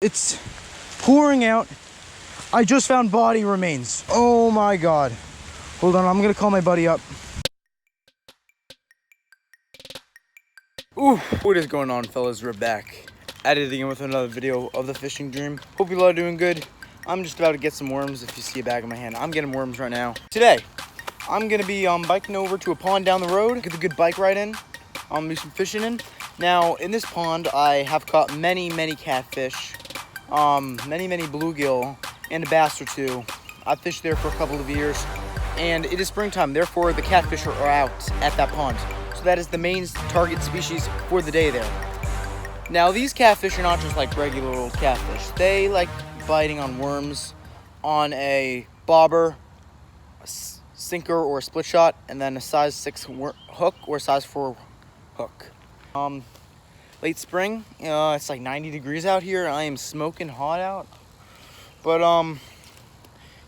It's pouring out. I just found body remains. Oh my God. Hold on, I'm gonna call my buddy up. Ooh, what is going on, fellas? We're back at it again with another video of the fishing dream. Hope you all are doing good. I'm just about to get some worms. If you see a bag in my hand, I'm getting worms right now. Today, I'm gonna be biking over to a pond down the road, get a good bike ride in, do some fishing in. Now, in this pond, I have caught many catfish, many bluegill, and a bass or two. I've fished there for a couple of years, and it is springtime, therefore the catfish are out at that pond. So that is the main target species for the day there. Now, these catfish are not just like regular old catfish. They like biting on worms, on a bobber, a sinker or a split shot, and then a size 6 hook or size 4 hook. Late spring, it's like 90 degrees out here. I am smoking hot out. But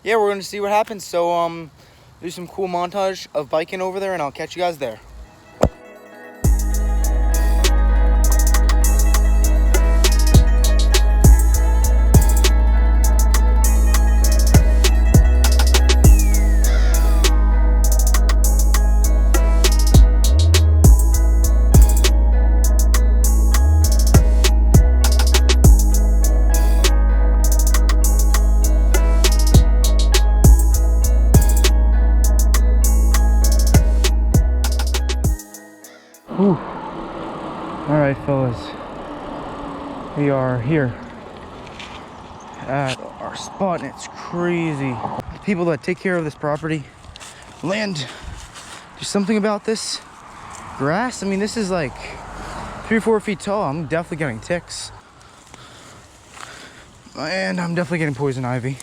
yeah, we're gonna see what happens. So do some cool montage of biking over there, and I'll catch you guys there. Whew. All right, fellas, we are here at our spot, and it's crazy. The people that take care of this property, land, do something about this grass. I mean, this is like 3 or 4 feet tall. I'm definitely getting ticks, and I'm definitely getting poison ivy,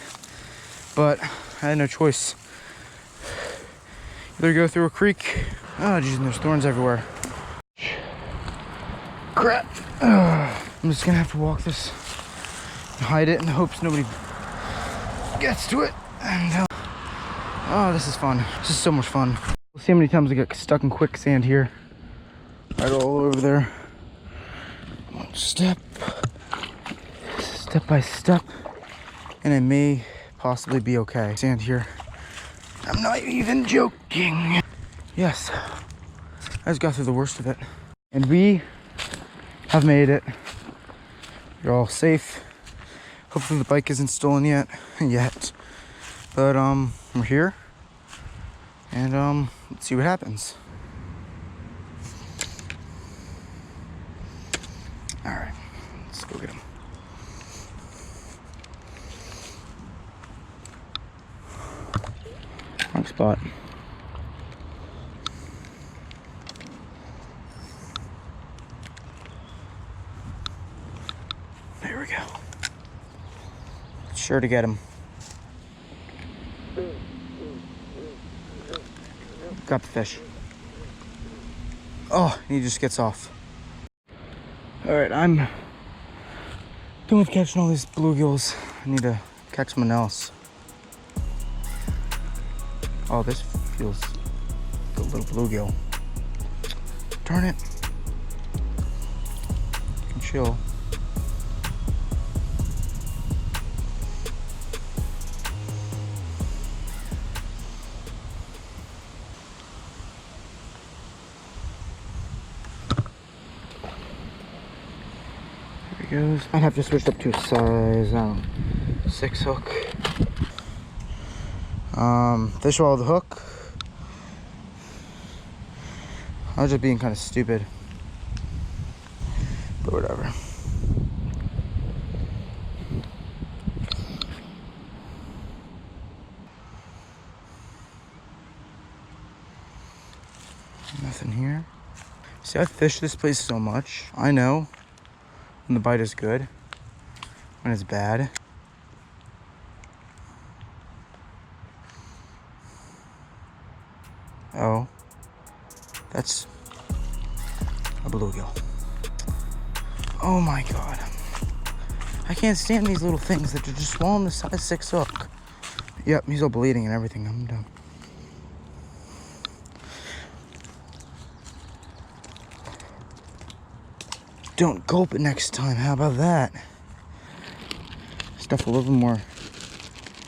but I had no choice. Either go through a creek. Oh geez, and there's thorns everywhere. Crap. I'm just gonna have to walk this and hide it in the hopes nobody gets to it. And oh, this is fun. This is so much fun. We'll see how many times I get stuck in quicksand here. Right all over there. One step by step, and I may possibly be okay. Sand here. I'm not even joking. Yes, I just got through the worst of it, and we have made it. You're all safe. Hopefully the bike isn't stolen yet. But we're here, and let's see what happens. All right, let's go get him. Wrong spot. There we go. Sure to get him. Got the fish. Oh, he just gets off. All right, I'm done with catching all these bluegills. I need to catch someone else. Oh, this feels like a little bluegill. Darn it. I can chill. Goes. I'd have to switch up to a size 6 hook. Fish swallowed the hook. I was just being kind of stupid, but whatever. Nothing here. See, I fished this place so much. I know when the bite is good, when it's bad. Oh, that's a bluegill. Oh my God. I can't stand these little things that are just swallowing the size 6 hook. Yep, he's all bleeding and everything. I'm done. Don't gulp it next time. How about that? stuff a little more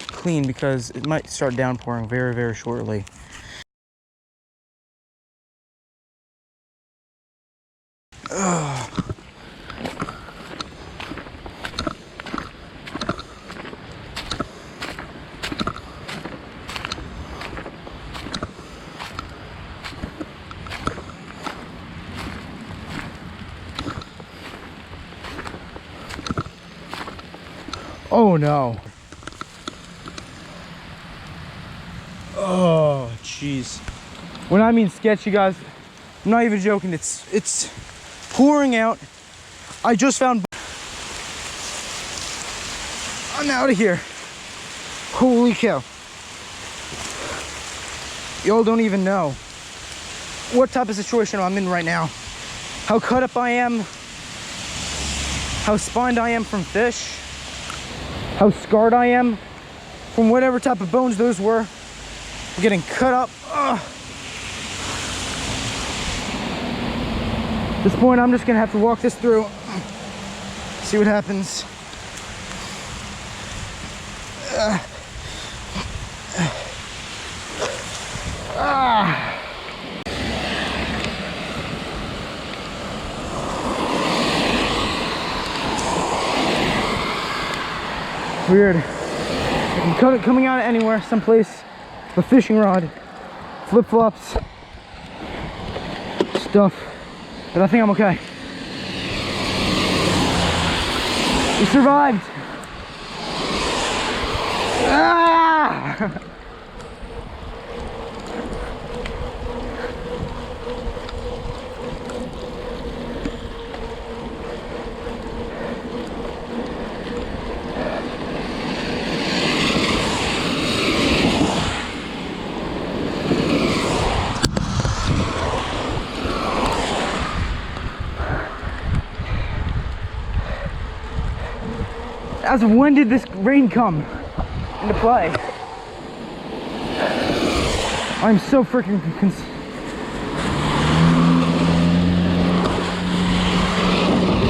clean because it might start downpouring very, very shortly. Ugh. Oh no. Oh jeez. When I mean sketchy, guys, I'm not even joking. It's pouring out. I just found. I'm out of here. Holy cow. Y'all don't even know what type of situation I'm in right now. How cut up I am. How spined I am from fish. How scarred I am from whatever type of bones those were. I'm getting cut up. Ugh. At this point, I'm just gonna have to walk this through. See what happens. Weird. I can cut it coming out of anywhere, someplace. A fishing rod, flip-flops, stuff. But I think I'm okay. We survived. Ah! As of when did this rain come into play? I'm so freaking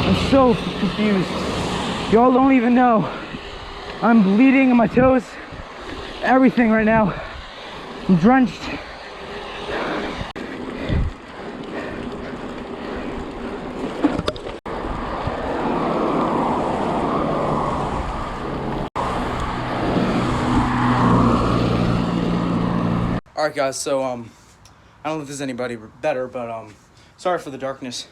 I'm so confused. Y'all don't even know. I'm bleeding on my toes, everything right now. I'm drenched. Alright guys, so I don't know if there's anybody better, but sorry for the darkness.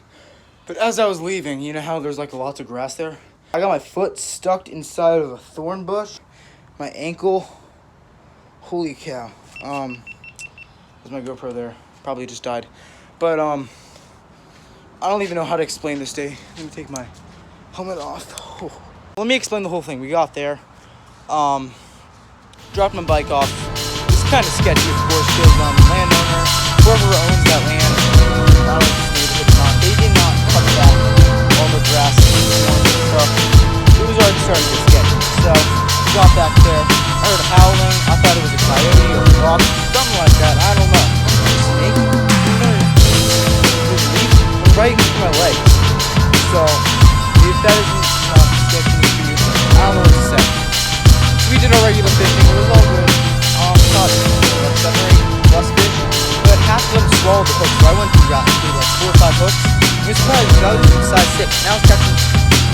But as I was leaving, you know how there's like lots of grass there? I got my foot stuck inside of a thorn bush. My ankle. Holy cow. There's my GoPro there. Probably just died. But I don't even know how to explain this day. Let me take my helmet off. Oh. Let me explain the whole thing. We got there. Dropped my bike off. Kind of sketchy, of course, because landowner, whoever owns that land, I don't know if it's neighborhood or not, they did not cut back all the grass and stuff. It was already starting to get sketchy. So we got back there. I heard howling. I thought it was a coyote or a dog, something like that. I don't know. A snake? It was leaping right into my legs. So if that isn't sketchy to you, I don't know what to say. We did our regular fishing. It was all good. Caught like 7 or 8 plus fish, but half of them swallowed the hook, so I went through like 4 or 5 hooks. I was surprised because I was using size 6, and I was catching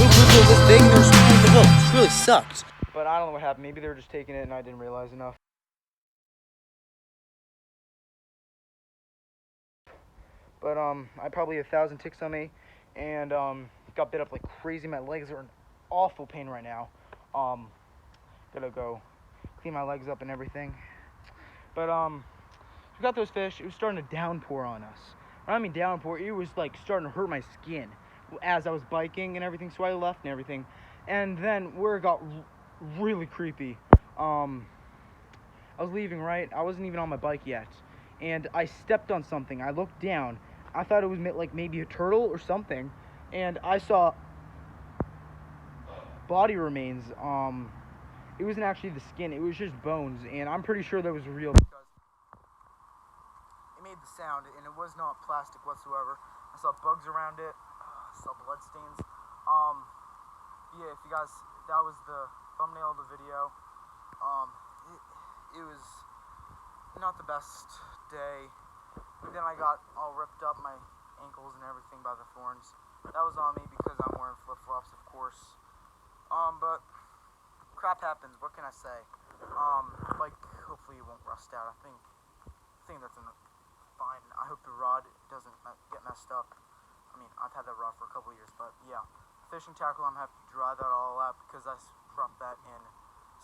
little bluegill this big, and they were swallowing the hook, which really sucked. But I don't know what happened. Maybe they were just taking it, and I didn't realize enough. But I probably had 1,000 ticks on me, and got bit up like crazy. My legs are in awful pain right now. Gotta go clean my legs up and everything. But we got those fish. It was starting to downpour on us. When I mean downpour, it was like starting to hurt my skin as I was biking and everything. So I left and everything. And then where it got really creepy, I was leaving, right? I wasn't even on my bike yet, and I stepped on something. I looked down. I thought it was like maybe a turtle or something, and I saw body remains. It wasn't actually the skin, it was just bones, and I'm pretty sure that was real because it made the sound, and it was not plastic whatsoever. I saw bugs around it, I saw blood stains. Yeah, if you guys, that was the thumbnail of the video. It was not the best day. And then I got all ripped up, my ankles and everything, by the thorns. That was on me because I'm wearing flip-flops, of course. But crap happens. What can I say? Like, hopefully it won't rust out. I think that's fine. I hope the rod doesn't get messed up. I mean, I've had that rod for a couple of years, but yeah. Fishing tackle, I'm gonna have to dry that all out because I dropped that in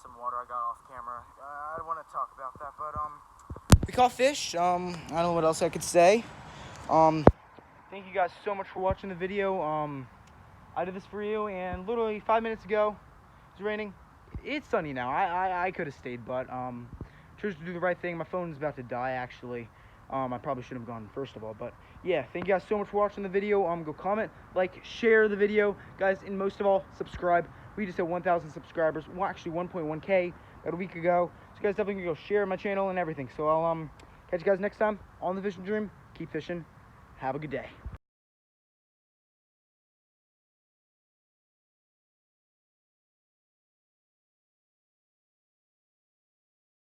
some water I got off camera. I don't want to talk about that, but we caught fish. I don't know what else I could say. Thank you guys so much for watching the video. I did this for you, and literally 5 minutes ago, it's raining. It's sunny now. I could have stayed, but chose to do the right thing. My phone's about to die, actually. I probably should have gone first of all, but yeah, thank you guys so much for watching the video. Go comment, like, share the video, guys, and most of all, subscribe. We just hit 1,000 subscribers. Well, actually 1.1K about a week ago. So you guys definitely can go share my channel and everything. So I'll catch you guys next time on the Fishing Dream. Keep fishing. Have a good day.